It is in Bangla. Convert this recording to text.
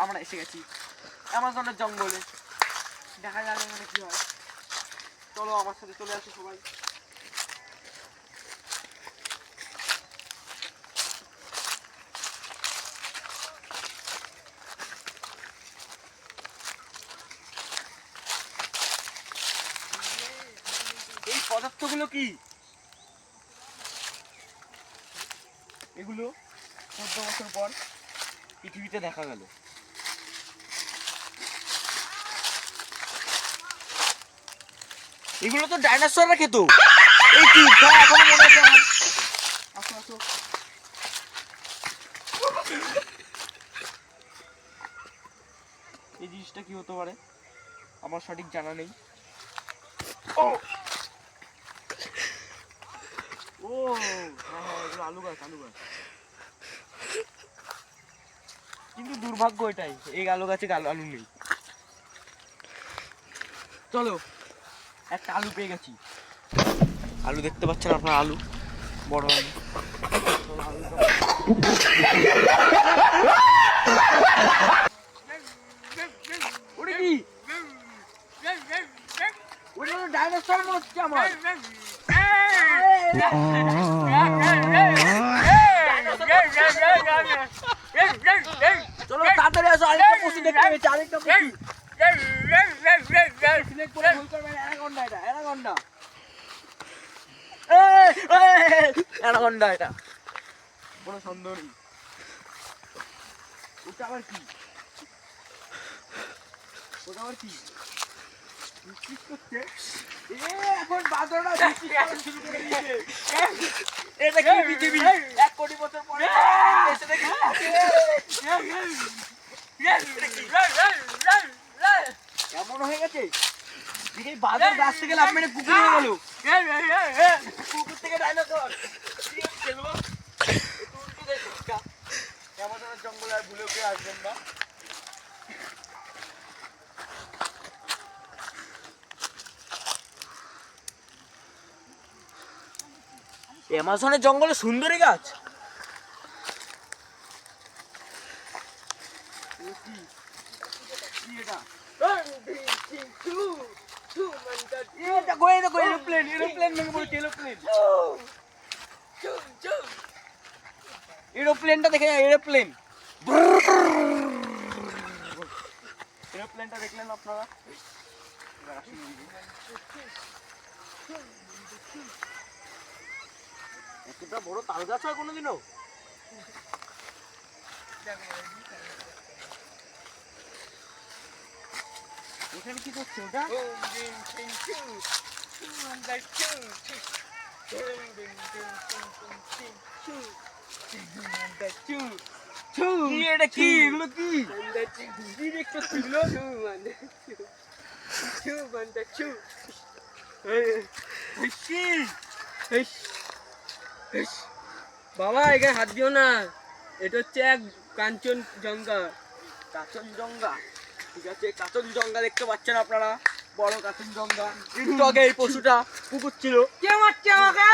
আমরা এসে গেছি অ্যামাজনের জঙ্গলে। দেখা যাক এখানে কি হয়। চলো আমার সাথে চলে আসো সবাই। এই পদার্থগুলো কি? এগুলো 14 বছর পর পৃথিবীতে দেখা গেল। এগুলো তো ডাইনোসররা খেত। এই কি এখনো মনে আছে আমার। আসো আসো। এই জিনিসটা কি হতে পারে আমার সঠিক জানা নেই। ও ও হ্যাঁ হ্যাঁ, এগুলো আলু গাছ আলু গাছ। কিন্তু দুর্ভাগ্য এটাই, এই আলু গাছে আলু নেই। চলো একটা আলু পেয়ে গেছি। আলু দেখতে পাচ্ছেন আপনার, আলু বড় আলু। ওটা কি? ওটা ডাইনোসর মনে হচ্ছে আমার। চলো তাড়াতাড়ি আসো, আরেকটা পশু দেখতে পেয়েছি, আরেকটা পশু। অ্যানাকোন্ডা এটা, কোনো সন্দেহ নেই। ওটা আবার কি? ওটা আবার কি? এখন বাদরটা শুরু করে দিয়েছে। এটা কি পৃথিবী 1 কোটি বছর পরে এসে দেখি এমন হয়ে গেছে। এই বাদর গাছ থেকে লাফ মেরে পুকুর হয়ে গেল। পুকুর থেকে ডাইনোসর। আমাদের জঙ্গলে আর ভুলেও কেউ আসবেন না। অ্যামাজনের জঙ্গলে সুন্দরী গাছ। এরোপ্লেনটা দেখে, এরোপ্লেন এরোপ্লেনটা দেখলেন আপনারা? এতটা বড় তাল গাছ হয় কোনোদিনও? ওখানে কি করছে ওটা? এটা কি? এগুলো কি? বাবা এখানে হাত দিও না, এটা হচ্ছে এক কাঞ্চনজঙ্ঘা। কাঞ্চনজঙ্ঘা, ঠিক আছে। কাঞ্চনজঙ্ঘা দেখতে পাচ্ছেন আপনারা, বড় কাঞ্চনজঙ্ঘা। একটু আগে এই পশুটা পুকুর ছিল। কে মারছে আমাকে?